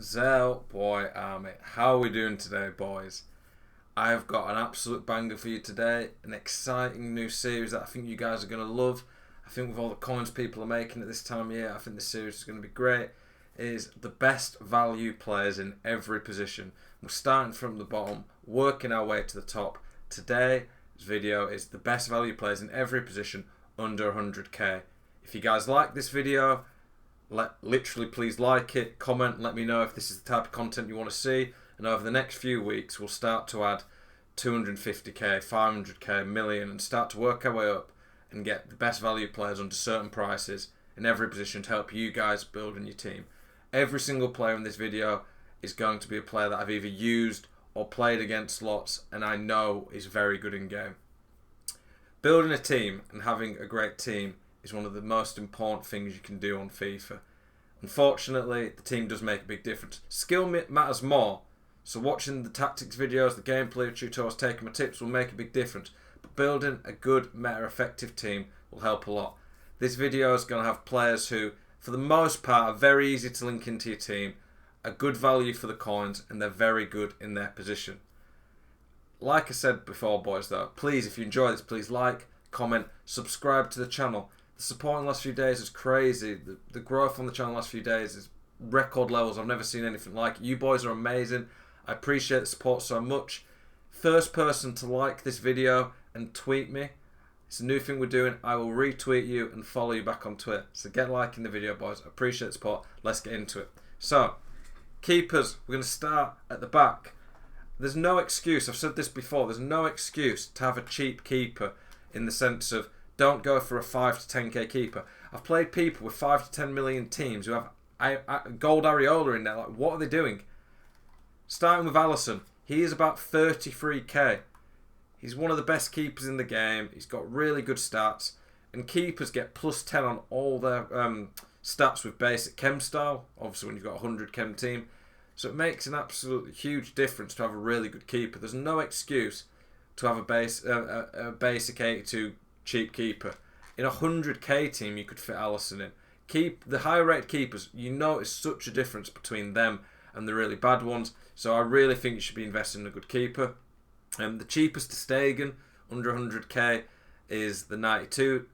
Zell boy army, how are we doing today, boys? I have got an absolute banger for you today, an exciting new series that I think you guys are going to love. I think with all the coins people are making at this time of year, I think this series is going to be great. It is the best value players in every position. We're starting from the bottom, working our way to the top. Today's video is the best value players in every position under 100k. If you guys like this video, literally please like it, comment, let me know if this is the type of content you want to see, and over the next few weeks we'll start to add 250k, 500k, million, and start to work our way up and get the best value players under certain prices in every position to help you guys build in your team. Every single player in this video is going to be a player that I've either used or played against lots and I know is very good in game. Building a team and having a great team is one of the most important things you can do on FIFA. Unfortunately, the team does make a big difference. Skill matters more, so watching the tactics videos, the gameplay tutorials, taking my tips will make a big difference. But building a good, meta-effective team will help a lot. This video is going to have players who, for the most part, are very easy to link into your team, are good value for the coins, and they're very good in their position. Like I said before, boys, though, please, if you enjoy this, please like, comment, subscribe to the channel. The support in the last few days is crazy. The growth on the channel in the last few days is record levels. I've never seen anything like it. You boys are amazing. I appreciate the support so much. First person to like this video and tweet me. It's a new thing we're doing. I will retweet you and follow you back on Twitter. So get liking the video, boys. I appreciate the support. Let's get into it. So, keepers. We're going to start at the back. There's no excuse. I've said this before. There's no excuse to have a cheap keeper in the sense of don't go for a 5 to 10k keeper. I've played people with 5 to 10 million teams who have gold Areola in there. Like, what are they doing? Starting with Alisson. He is about 33k. He's one of the best keepers in the game. He's got really good stats. And keepers get plus 10 on all their stats with basic chem style. Obviously, when you've got a 100 chem team. So it makes an absolutely huge difference to have a really good keeper. There's no excuse to have a basic 82 cheap keeper. In a 100k team, you could fit Alisson in. The higher rated keepers, you notice such a difference between them and the really bad ones. So I really think you should be investing in a good keeper. The cheapest to Stegen, under 100k, is the 92.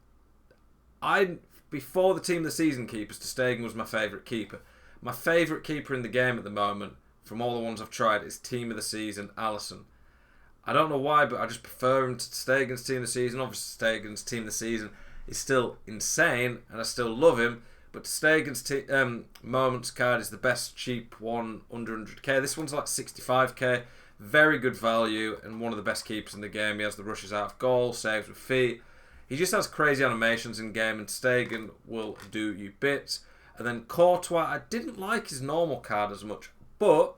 Before the team of the season keepers, to Stegen was my favourite keeper. My favourite keeper in the game at the moment, from all the ones I've tried, is team of the season, Alisson. I don't know why, but I just prefer him to Stegen's team of the season. Obviously, Stegen's team of the season is still insane, and I still love him. But Stegen's Moments card is the best cheap one under 100k. This one's like 65k. Very good value, and one of the best keepers in the game. He has the rushes out of goal, saves with feet. He just has crazy animations in game, and Stegen will do you bits. And then Courtois, I didn't like his normal card as much, but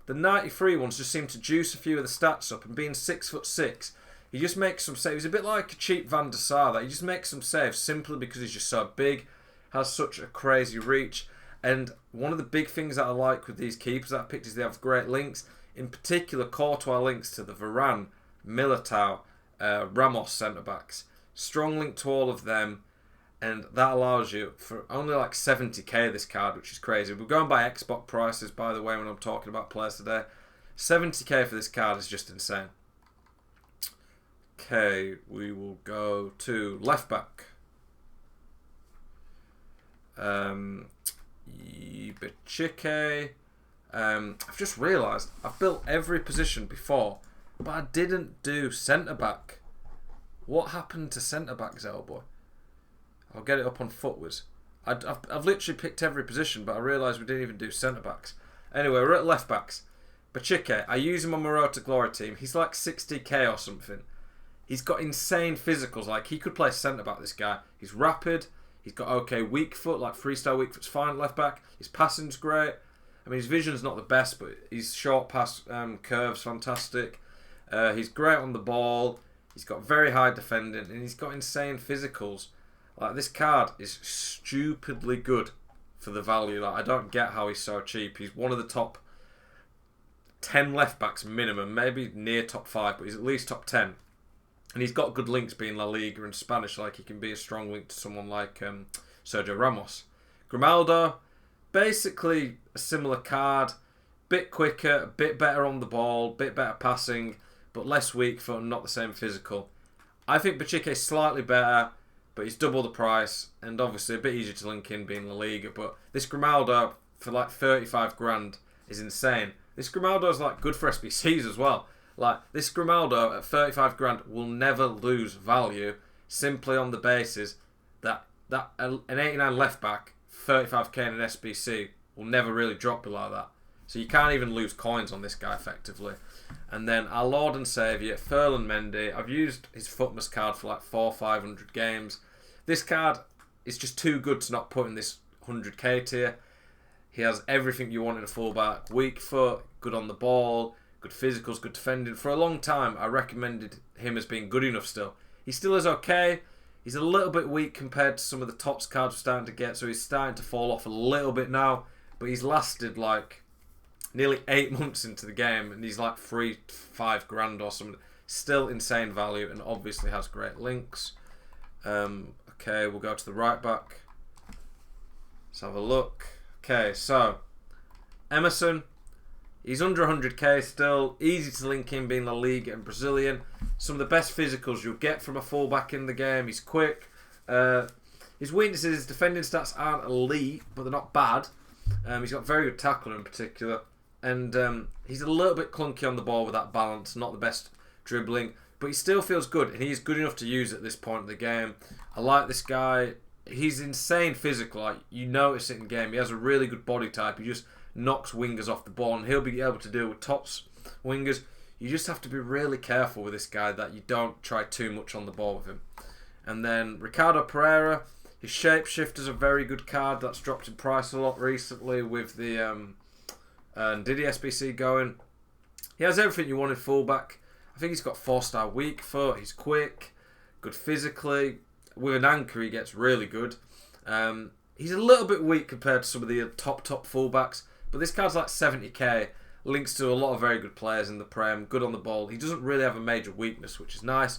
the 93 ones just seem to juice a few of the stats up, and being 6'6", he just makes some saves. He's a bit like a cheap Van der Sar. That he just makes some saves simply because he's just so big, has such a crazy reach. And one of the big things that I like with these keepers that I picked is they have great links. In particular, Courtois links to the Varane, Militao, Ramos centre backs. Strong link to all of them, and that allows you for only like 70k this card, which is crazy. We're going by Xbox prices, by the way, when I'm talking about players today. 70k for this card is just insane. Okay, we will go to left back. Ibachike. I've just realised I've built every position before, but I didn't do centre back. What happened to centre back, Zellboy? I'll get it up on footwards. I've literally picked every position, but I realised we didn't even do centre backs. Anyway, we're at left backs. Bachike, I use him on my Road to Glory team. He's like 60k or something. He's got insane physicals. Like, he could play centre back, this guy. He's rapid. He's got okay weak foot, like freestyle weak foot's fine at left back. His passing's great. I mean, his vision's not the best, but his short pass curve's fantastic. He's great on the ball. He's got very high defending, and he's got insane physicals. Like, this card is stupidly good for the value. Like, I don't get how he's so cheap. He's one of the top 10 left backs minimum, maybe near top 5, but he's at least top 10. And he's got good links being La Liga and Spanish. Like, he can be a strong link to someone like Sergio Ramos. Grimaldo, Basically a similar card, bit quicker, a bit better on the ball, bit better passing, but less weak foot and not the same physical. I think Pachique is slightly better, but he's double the price, and obviously a bit easier to link in being La Liga. But this Grimaldo for like 35 grand is insane. This Grimaldo is like good for SBCs as well. Like this Grimaldo at 35 grand will never lose value simply on the basis that an 89 left back, 35k in an SBC will never really drop below that. So you can't even lose coins on this guy effectively. And then our Lord and Saviour, Ferland Mendy. I've used his Footmas card for like 400-500 games. This card is just too good to not put in this 100k tier. He has everything you want in a fullback. Weak foot, good on the ball, good physicals, good defending. For a long time, I recommended him as being good enough still. He still is okay. He's a little bit weak compared to some of the tops cards we're starting to get, so he's starting to fall off a little bit now. But he's lasted like nearly 8 months into the game, and he's like 3-5 grand or something. Still insane value, and obviously has great links. Okay, we'll go to the right back. Let's have a look. Okay, so Emerson, he's under 100k still, easy to link in being La Liga and Brazilian. Some of the best physicals you'll get from a fullback in the game. He's quick. His weaknesses, his defending stats aren't elite, but they're not bad. He's got very good tackling in particular, and he's a little bit clunky on the ball with that balance, not the best dribbling, but he still feels good, and he's good enough to use at this point of the game. I like this guy. He's insane physical. Like, you notice it in game. He has a really good body type. He just knocks wingers off the ball, and he'll be able to deal with tops wingers. You just have to be really careful with this guy that you don't try too much on the ball with him. And then Ricardo Pereira, his Shapeshifter's a very good card. That's dropped in price a lot recently with the Diddy SBC going. He has everything you want in fullback. I think he's got 4-star weak foot. He's quick, good physically. With an anchor, he gets really good. He's a little bit weak compared to some of the top fullbacks, but this card's like 70k. Links to a lot of very good players in the Prem. Good on the ball. He doesn't really have a major weakness, which is nice.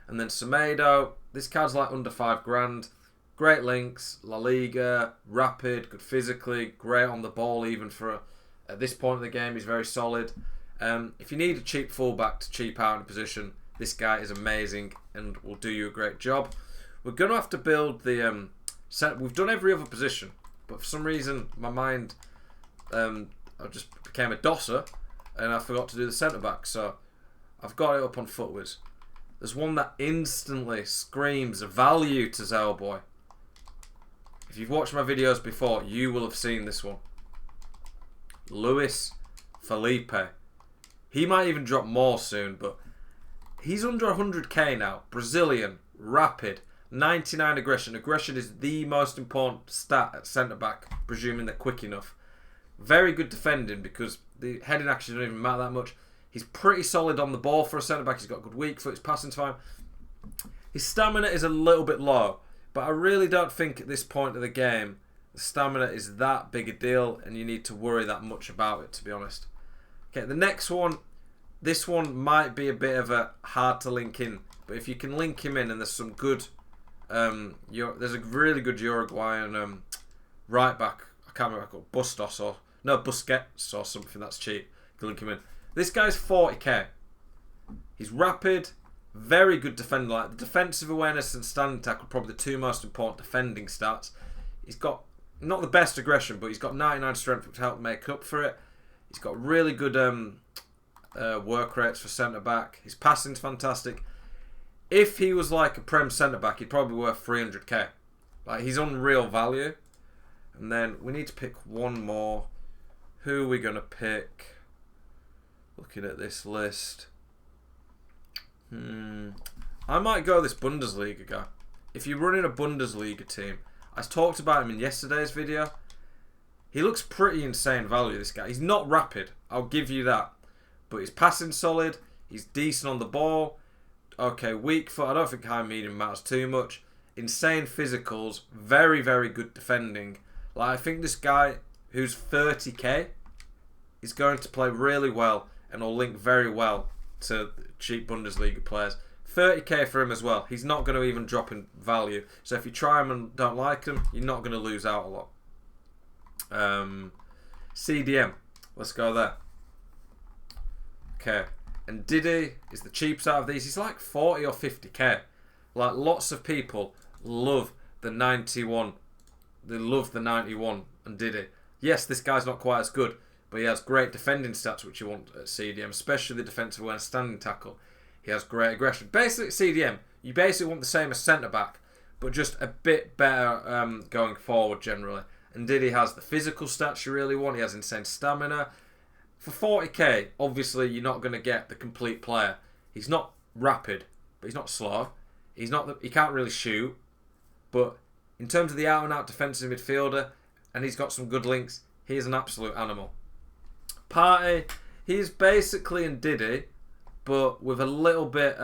And then Semedo. This card's like under 5 grand. Great links. La Liga. Rapid. Good physically. Great on the ball even for at this point of the game. He's very solid. If you need a cheap fullback to cheap out in a position, this guy is amazing and will do you a great job. We're going to have to build the... we've done every other position, but for some reason my mind... I just became a dosser and I forgot to do the centre-back, so I've got it up on Footwiz. There's one that instantly screams value to Zellboy. If you've watched my videos before, you will have seen this one. Luis Felipe. He might even drop more soon, but he's under 100k now. Brazilian, rapid, 99 aggression. Aggression is the most important stat at centre-back, presuming they're quick enough. Very good defending because the heading action doesn't even matter that much. He's pretty solid on the ball for a centre-back. He's got good weak foot. His passing time. His stamina is a little bit low, but I really don't think at this point of the game the stamina is that big a deal and you need to worry that much about it, to be honest. Okay, the next one. This one might be a bit of a hard to link in, but if you can link him in and there's some good... there's a really good Uruguayan right back. I can't remember what it's called. Busquets or something that's cheap. You can link him in. This guy's 40k. He's rapid, very good defender. Like the defensive awareness and standing tackle, probably the two most important defending stats. He's got not the best aggression, but he's got 99 strength to help make up for it. He's got really good work rates for centre back. His passing's fantastic. If he was like a Prem centre back, he'd probably be worth 300k. Like he's unreal value. And then we need to pick one more. Who are we going to pick? Looking at this list. I might go this Bundesliga guy. If you're running a Bundesliga team, I talked about him in yesterday's video. He looks pretty insane value, this guy. He's not rapid, I'll give you that. But he's passing solid. He's decent on the ball. Okay, weak foot. I don't think high medium matters too much. Insane physicals. Very, very good defending. Like, I think this guy, who's 30k, is going to play really well and will link very well to cheap Bundesliga players. 30k for him as well. He's not going to even drop in value. So if you try him and don't like him, you're not going to lose out a lot. CDM. Let's go there. Okay. And Didi is the cheapest out of these. He's like 40 or 50k. Like, lots of people love the 91. They love the 91 and Didi. Yes, this guy's not quite as good, but he has great defending stats, which you want at CDM, especially the defensive when standing tackle. He has great aggression. Basically, at CDM, you basically want the same as centre-back, but just a bit better going forward generally. And Didi has the physical stats you really want. He has insane stamina. For 40k, obviously, you're not going to get the complete player. He's not rapid, but he's not slow. He can't really shoot, but in terms of the out-and-out defensive midfielder, and he's got some good links, he is an absolute animal. Partey, he's basically in Didi, but with a little bit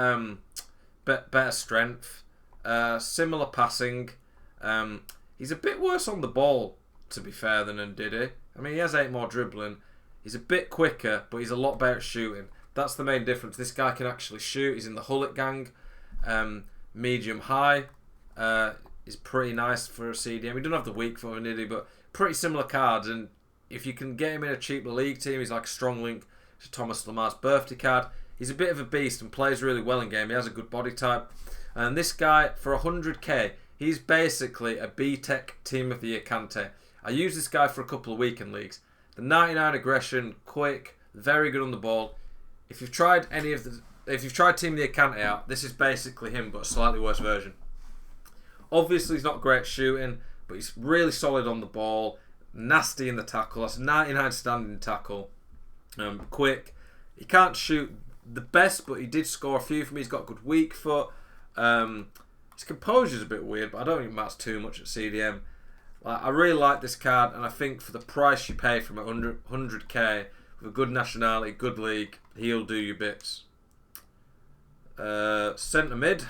better strength, similar passing. He's a bit worse on the ball, to be fair, than Ndidi. I mean, he has 8 more dribbling. He's a bit quicker, but he's a lot better at shooting. That's the main difference. This guy can actually shoot. He's in the Hullet gang. Medium high. Is pretty nice for a CDM. He doesn't have the weak for Ndidi, but pretty similar cards. And if you can get him in a cheaper league team, he's like a strong link to Thomas Lamar's birthday card. He's a bit of a beast and plays really well in game. He has a good body type. And this guy, for 100k, he's basically a B-Tech Team of the Year Kante. I used this guy for a couple of weekend leagues. The 99 aggression, quick, very good on the ball. If you've tried Team of the Year Kante out, this is basically him, but a slightly worse version. Obviously, he's not great at shooting, but he's really solid on the ball. Nasty in the tackle. That's 99 standing tackle. Quick. He can't shoot the best, but he did score a few for me. He's got good weak foot. His composure's a bit weird, but I don't think it matters too much at CDM. I really like this card, and I think for the price you pay from 100k with a good nationality, good league, he'll do you bits. Centre mid.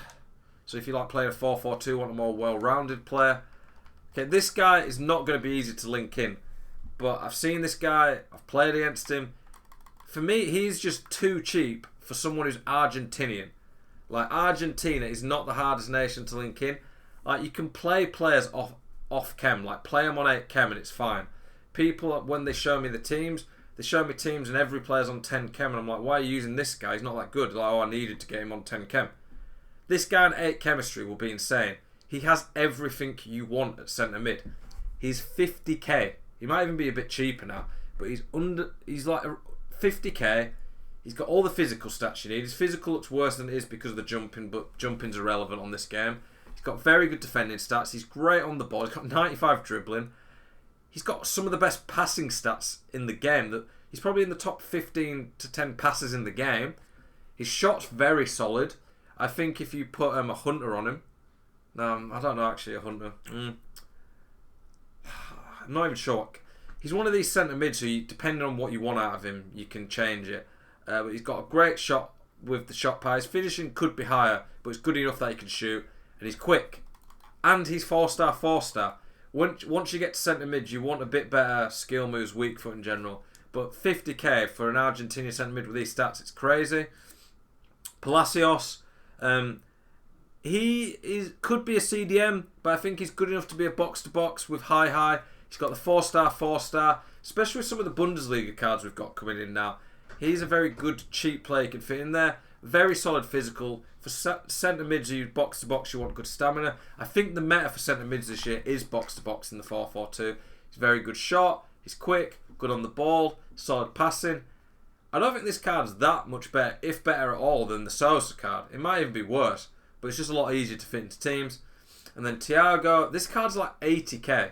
So if you like playing a 4-4-2, want a more well-rounded player. Okay, this guy is not going to be easy to link in, but I've seen this guy. I've played against him. For me, he's just too cheap for someone who's Argentinian. Like, Argentina is not the hardest nation to link in. Like, you can play players off chem, like play them on 8 chem and it's fine. People, when they show me the teams, they show me teams and every player's on 10 chem and I'm like, why are you using this guy? He's not that good. Like, oh, I needed to get him on 10 chem. This guy on 8 chemistry will be insane. He has everything you want at centre mid. He's 50k. He might even be a bit cheaper now, but he's like 50k. He's got all the physical stats you need. His physical looks worse than it is because of the jumping, but jumping's irrelevant on this game. He's got very good defending stats. He's great on the ball. He's got 95 dribbling. He's got some of the best passing stats in the game. That he's probably in the top 15 to 10 passes in the game. His shot's very solid. I think if you put a hunter on him, I don't know actually a hunter. I'm not even sure. He's one of these centre mids who, depending on what you want out of him, you can change it. But he's got a great shot with the shot pie. His finishing could be higher, but it's good enough that he can shoot. And he's quick. And he's 4-star, 4-star. Once you get to centre mid, you want a bit better skill moves, weak foot in general. But 50k for an Argentinian centre mid with these stats, it's crazy. Palacios, could be a CDM, but I think he's good enough to be a box-to-box with high. He's got the 4-star, 4-star, especially with some of the Bundesliga cards we've got coming in now. He's a very good, cheap player. He can fit in there. Very solid physical. For centre mids, you box-to-box, you want good stamina. I think the meta for centre mids this year is box-to-box in the 4-4-2. He's a very good shot. He's quick, good on the ball, solid passing. I don't think this card's that much better, if better at all, than the Sosa card. It might even be worse, but it's just a lot easier to fit into teams. And then Thiago, this card's like 80k.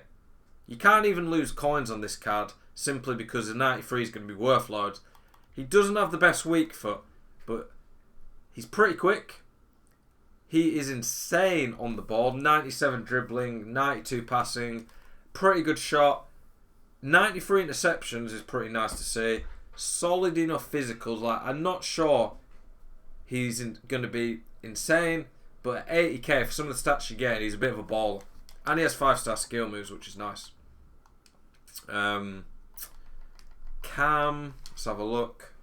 You can't even lose coins on this card simply because the 93 is going to be worth loads. He doesn't have the best weak foot, but he's pretty quick. He is insane on the ball. 97 dribbling, 92 passing, pretty good shot. 93 interceptions is pretty nice to see. Solid enough physicals. Like, I'm not sure he's going to be insane, but at 80k, for some of the stats you get, he's a bit of a baller. And he has 5-star skill moves, which is nice. Cam, let's have a look.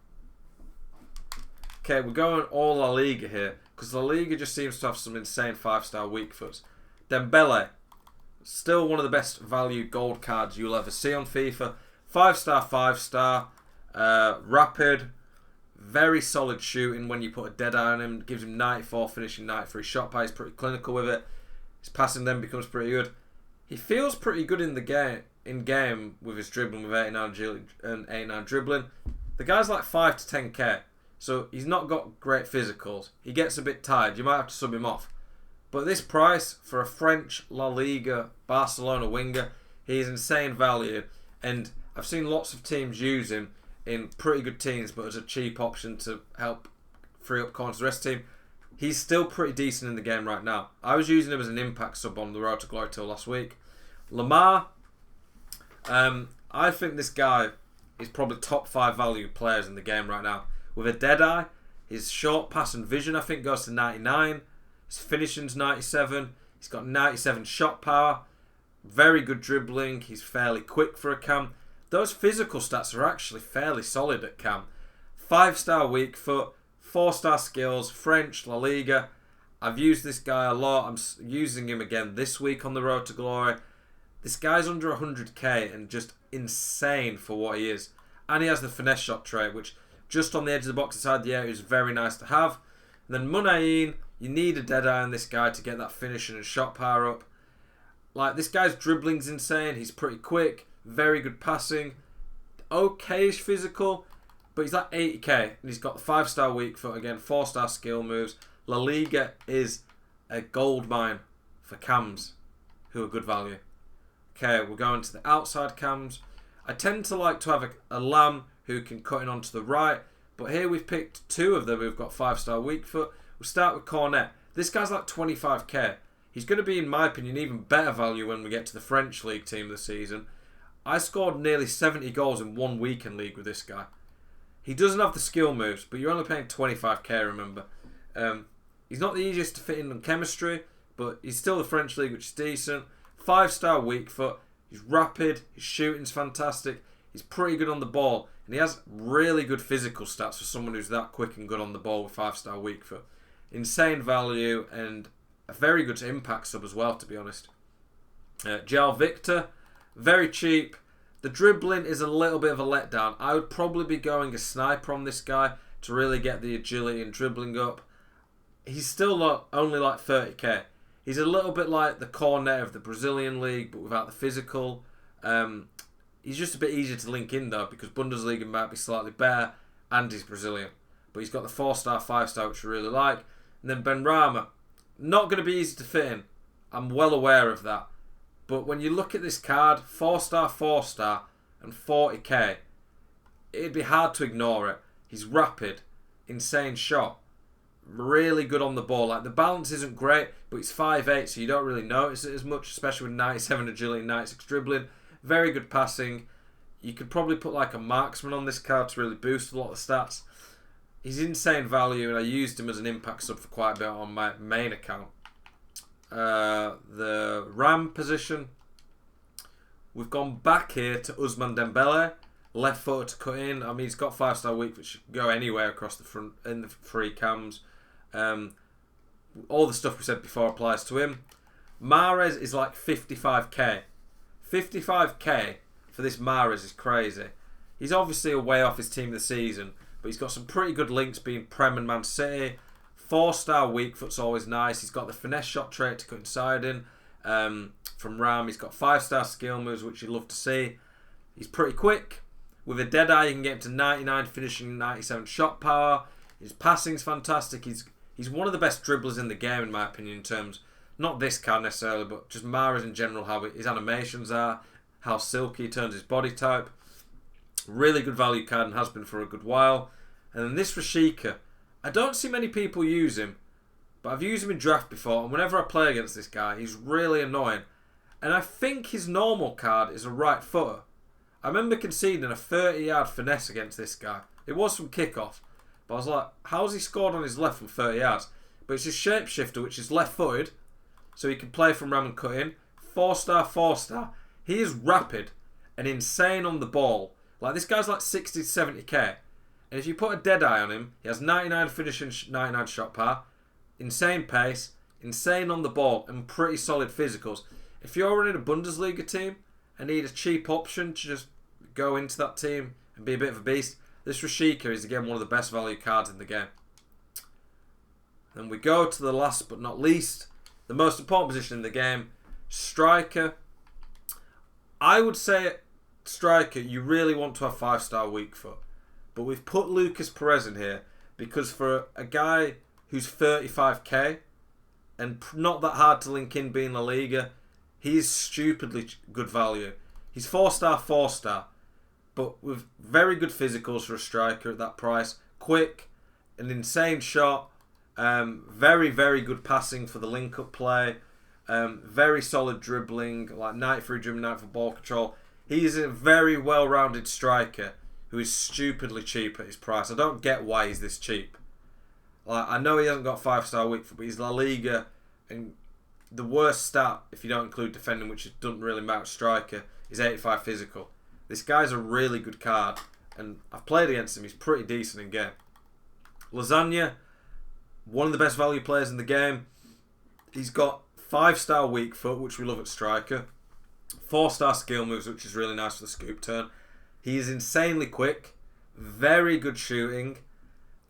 Okay, we're going all La Liga here, because La Liga just seems to have some insane 5-star weak foots. Dembele, Still one of the best value gold cards you'll ever see on FIFA. 5-star, 5-star. Rapid. Very solid shooting when you put a dead eye on him. Gives him 94 finishing, 93 shot power. He's pretty clinical with it. His passing then becomes pretty good. He feels pretty good in the game with his dribbling with 89 dribbling. The guy's like 5 to 10k, so he's not got great physicals. He gets a bit tired. You might have to sub him off. But this price for a French La Liga Barcelona winger, he is insane value. And I've seen lots of teams use him in pretty good teams, but as a cheap option to help free up coins to the rest of the team. He's still pretty decent in the game right now. I was using him as an impact sub on the Road to Glory till last week. Lamar, I think this guy is probably top 5 value players in the game right now. With a dead eye, his short pass and vision I think goes to 99. His finishing's 97. He's got 97 shot power. Very good dribbling. He's fairly quick for a cam. Those physical stats are actually fairly solid at cam. 5-star weak foot. 4-star skills, French, La Liga. I've used this guy a lot. I'm using him again this week on the Road to Glory. This guy's under 100k and just insane for what he is. And he has the finesse shot trait, which just on the edge of the box inside the area is very nice to have. And then Munayin, you need a dead eye on this guy to get that finishing and shot power up. Like, this guy's dribbling's insane. He's pretty quick, very good passing, okayish physical. But he's like 80k, and he's got the 5-star weak foot again, 4-star skill moves. La Liga is a gold mine for cams who are good value. Okay, we're going to the outside cams. I tend to like to have a lamb who can cut in onto the right, but here we've picked 2 of them who've got 5-star weak foot. We'll start with Cornet. This guy's like 25k. He's going to be, in my opinion, even better value when we get to the French League team this season. I scored nearly 70 goals in 1 weekend league with this guy. He doesn't have the skill moves, but you're only paying 25k, remember. He's not the easiest to fit in on chemistry, but he's still the French League, which is decent. 5-star weak foot. He's rapid. His shooting's fantastic. He's pretty good on the ball. And he has really good physical stats for someone who's that quick and good on the ball with 5-star weak foot. Insane value and a very good impact sub as well, to be honest. João Victor, very cheap. The dribbling is a little bit of a letdown. I would probably be going a sniper on this guy to really get the agility and dribbling up. He's still only like 30k. He's a little bit like the Cornet of the Brazilian league, but without the physical. He's just a bit easier to link in though, because Bundesliga might be slightly better, and he's Brazilian. But he's got the 4-star, 5-star, which I really like. And then Benrahma, not going to be easy to fit in. I'm well aware of that. But when you look at this card, 4-star, 4-star, and 40k, it'd be hard to ignore it. He's rapid, insane shot, really good on the ball. Like, the balance isn't great, but he's 5'8", so you don't really notice it as much, especially with 97 agility, 96 dribbling. Very good passing. You could probably put like a marksman on this card to really boost a lot of stats. He's insane value, and I used him as an impact sub for quite a bit on my main account. The Ram position, we've gone back here to Ousmane Dembele, left footer to cut in. I mean, he's got 5-star weak, which can go anywhere across the front in the free cams. All the stuff we said before applies to him. Mahrez is like 55k. 55k for this Mahrez is crazy. He's obviously way off his team this season, but he's got some pretty good links being Prem and Man City. 4-star weak foot's always nice. He's got the finesse shot trait to cut inside in. From Ram, he's got 5-star skill moves, which you'd love to see. He's pretty quick. With a dead eye, you can get him to 99 finishing, 97 shot power. His passing's fantastic. He's one of the best dribblers in the game, in my opinion, in terms, not this card necessarily, but just Mahrez in general, how his animations are, how silky he turns his body type. Really good value card and has been for a good while. And then this Rashika, I don't see many people use him, but I've used him in draft before, and whenever I play against this guy, he's really annoying. And I think his normal card is a right footer. I remember conceding a 30-yard finesse against this guy. It was from kickoff, but I was like, how's he scored on his left from 30 yards? But it's his shapeshifter, which is left-footed, so he can play from ram and cut in. 4-star, 4-star. He is rapid and insane on the ball. Like, this guy's like 60 to 70k. And if you put a dead eye on him, he has 99 finishing, 99 shot power, insane pace, insane on the ball, and pretty solid physicals. If you're running a Bundesliga team and need a cheap option to just go into that team and be a bit of a beast, this Rashica is again one of the best value cards in the game. And we go to the last but not least, the most important position in the game, striker. I would say striker, you really want to have 5-star weak foot. But we've put Lucas Perez in here because for a guy who's 35k and not that hard to link in being La Liga, he's stupidly good value. He's 4-star, 4-star, but with very good physicals for a striker at that price. Quick, an insane shot, very, very good passing for the link-up play, very solid dribbling, like 93 dribbling, 94 ball control. He's a very well-rounded striker who is stupidly cheap at his price. I don't get why he's this cheap. Like, I know he hasn't got 5-star weak foot, but he's La Liga, and the worst stat, if you don't include defending, which doesn't really matter, striker, is 85 physical. This guy's a really good card, and I've played against him. He's pretty decent in game. Lasagna, one of the best value players in the game. He's got 5-star weak foot, which we love at striker. 4-star skill moves, which is really nice for the scoop turn. He is insanely quick, very good shooting,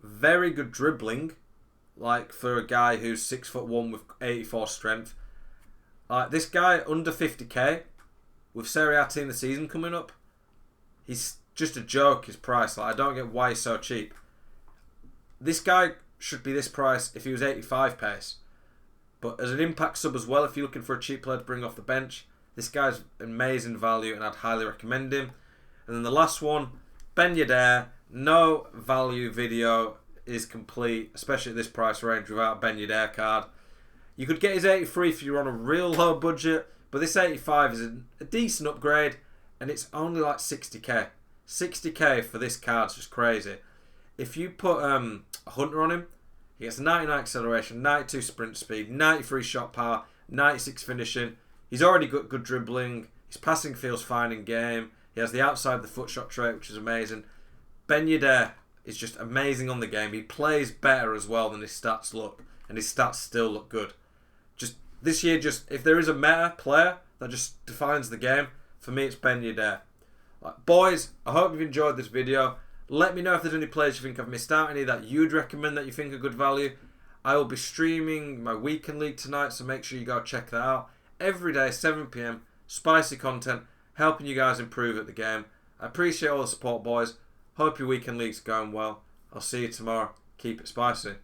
very good dribbling, like for a guy who's 6'1" with 84 strength. This guy under 50k, with Serie A team of the season coming up, he's just a joke, his price. Like, I don't get why he's so cheap. This guy should be this price if he was 85 pace. But as an impact sub as well, if you're looking for a cheap player to bring off the bench, this guy's amazing value and I'd highly recommend him. And then the last one, Ben Yedder. No value video is complete, especially at this price range, without a Ben Yedder card. You could get his 83 if you're on a real low budget, but this 85 is a decent upgrade, and it's only like 60k. 60k for this card's just crazy. If you put a Hunter on him, he gets 99 acceleration, 92 sprint speed, 93 shot power, 96 finishing. He's already got good dribbling. His passing feels fine in game. He has the outside of the foot shot trait, which is amazing. Ben Yedder is just amazing on the game. He plays better as well than his stats look, and his stats still look good. Just this year, if there is a meta player that just defines the game, for me it's Ben Yedder. Boys, I hope you've enjoyed this video. Let me know if there's any players you think I've missed out, any that you'd recommend that you think are good value. I will be streaming my weekend league tonight, so make sure you go check that out. Every day, 7 PM, spicy content, helping you guys improve at the game. I appreciate all the support, boys. Hope your weekend league's going well. I'll see you tomorrow. Keep it spicy.